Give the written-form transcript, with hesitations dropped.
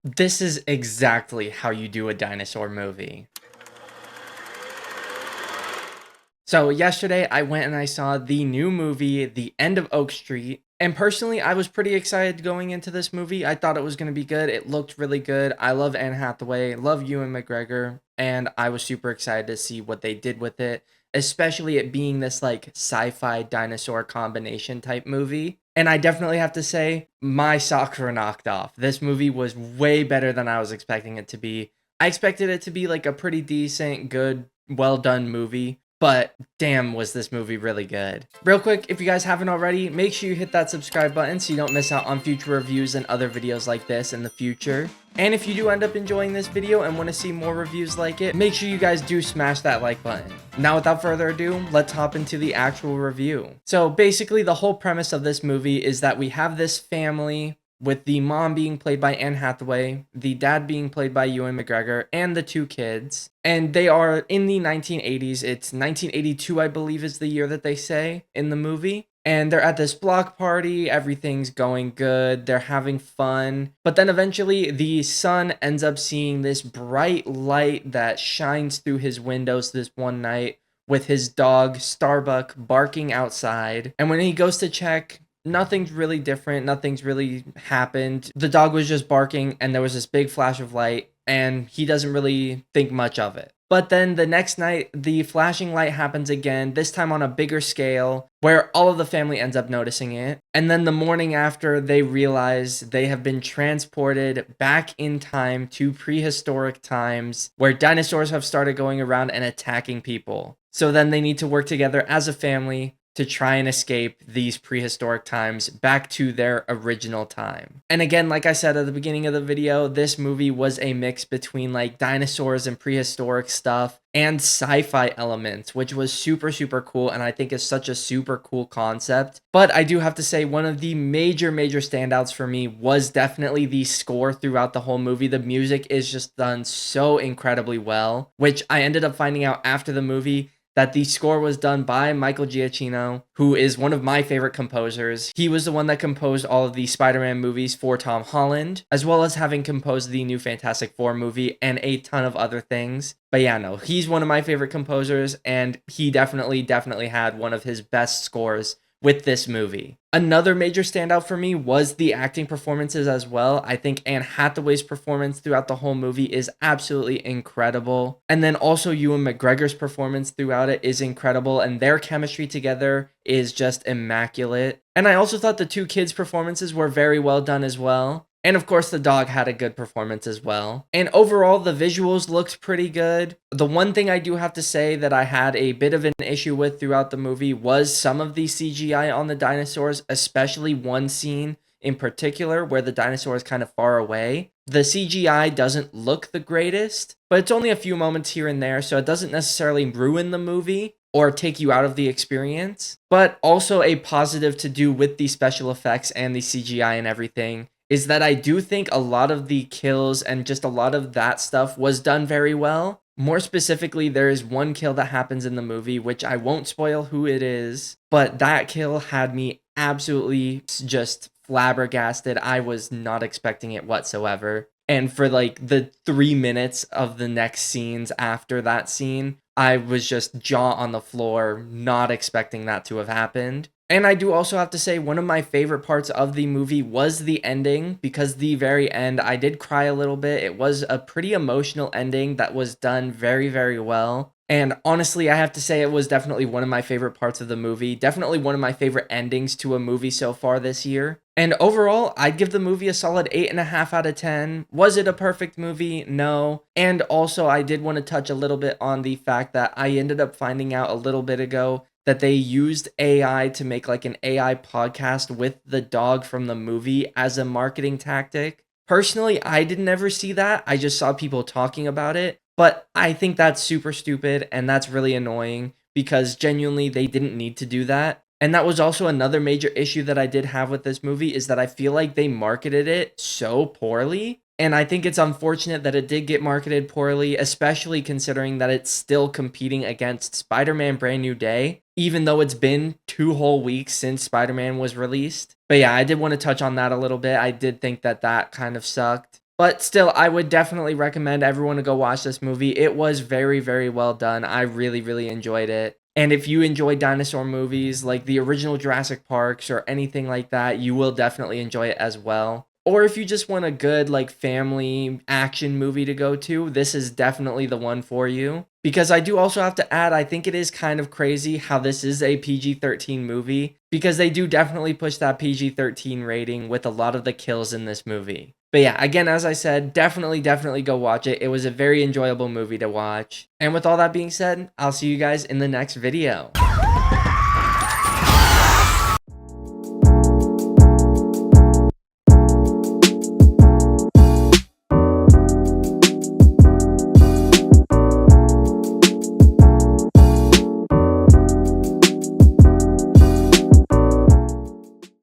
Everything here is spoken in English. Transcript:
This is exactly how you do a dinosaur movie. So yesterday I went and I saw the new movie, The End of Oak Street. And personally, I was pretty excited going into this movie. I thought it was going to be good. It looked really good. I love Anne Hathaway, love Ewan McGregor, and I was super excited to see what they did with it, especially it being this like sci-fi dinosaur combination type movie. And I definitely have to say, my socks were knocked off. This movie was way better than I was expecting it to be. I expected it to be like a pretty decent, good, well done movie. But damn, was this movie really good. Real quick, if you guys haven't already, make sure you hit that subscribe button so you don't miss out on future reviews and other videos like this in the future. And if you do end up enjoying this video and want to see more reviews like it, make sure you guys do smash that like button. Now, without further ado, let's hop into the actual review. So basically, the whole premise of this movie is that we have this family with the mom being played by Anne Hathaway, the dad being played by Ewan McGregor, and the two kids. And they are in the 1980s. It's 1982, I believe, is the year that they say in the movie. And they're at this block party, everything's going good, they're having fun. But then eventually, the son ends up seeing this bright light that shines through his windows this one night with his dog, Starbuck, barking outside. And when he goes to check, nothing's really different. Nothing's really happened. The dog was just barking, and there was this big flash of light, and he doesn't really think much of it. But then the next night, the flashing light happens again, this time on a bigger scale, where all of the family ends up noticing it. And then the morning after, they realize they have been transported back in time to prehistoric times, where dinosaurs have started going around and attacking people. So then they need to work together as a family to try and escape these prehistoric times back to their original time. And again, like I said at the beginning of the video, this movie was a mix between like dinosaurs and prehistoric stuff and sci-fi elements, which was super, super cool, and I think is such a super cool concept. But I do have to say, one of the major standouts for me was definitely the score throughout the whole movie. The music is just done so incredibly well, which I ended up finding out after the movie that the score was done by Michael Giacchino, who is one of my favorite composers. He was the one that composed all of the Spider-Man movies for Tom Holland, as well as having composed the new Fantastic Four movie and a ton of other things. But yeah, no, he's one of my favorite composers, and he definitely had one of his best scores with this movie. Another major standout for me was the acting performances as well. I think Anne Hathaway's performance throughout the whole movie is absolutely incredible. And then also Ewan McGregor's performance throughout it is incredible, and their chemistry together is just immaculate. And I also thought the two kids' performances were very well done as well. And of course, the dog had a good performance as well. And overall, the visuals looked pretty good. The one thing I do have to say that I had a bit of an issue with throughout the movie was some of the CGI on the dinosaurs, especially one scene in particular where the dinosaur is kind of far away. The CGI doesn't look the greatest, but it's only a few moments here and there, so it doesn't necessarily ruin the movie or take you out of the experience. But also a positive to do with the special effects and the CGI and everything is that I do think a lot of the kills and just a lot of that stuff was done very well. More specifically, there is one kill that happens in the movie, which I won't spoil who it is, but that kill had me absolutely just flabbergasted. I was not expecting it whatsoever. And for like the 3 minutes of the next scenes after that scene, I was just jaw on the floor, not expecting that to have happened. And I do also have to say, one of my favorite parts of the movie was the ending, because the very end, I did cry a little bit. It was a pretty emotional ending that was done very, very well. And honestly, I have to say it was definitely one of my favorite parts of the movie. Definitely one of my favorite endings to a movie so far this year. And overall, I'd give the movie a solid 8.5 out of 10. Was it a perfect movie? No. And also, I did want to touch a little bit on the fact that I ended up finding out a little bit ago that they used AI to make like an AI podcast with the dog from the movie as a marketing tactic. Personally, I didn't ever see that. I just saw people talking about it. But I think that's super stupid, and that's really annoying because genuinely they didn't need to do that. And that was also another major issue that I did have with this movie, is that I feel like they marketed it so poorly. And I think it's unfortunate that it did get marketed poorly, especially considering that it's still competing against Spider-Man Brand New Day, even though it's been 2 whole weeks since Spider-Man was released. But yeah, I did want to touch on that a little bit. I did think that that kind of sucked. But still, I would definitely recommend everyone to go watch this movie. It was very, very well done. I really, really enjoyed it. And if you enjoy dinosaur movies like the original Jurassic Parks or anything like that, you will definitely enjoy it as well. Or if you just want a good like family action movie to go to, this is definitely the one for you. Because I do also have to add, I think it is kind of crazy how this is a PG-13 movie because they do definitely push that PG-13 rating with a lot of the kills in this movie. But yeah, again, as I said, definitely go watch it. It was a very enjoyable movie to watch. And with all that being said, I'll see you guys in the next video.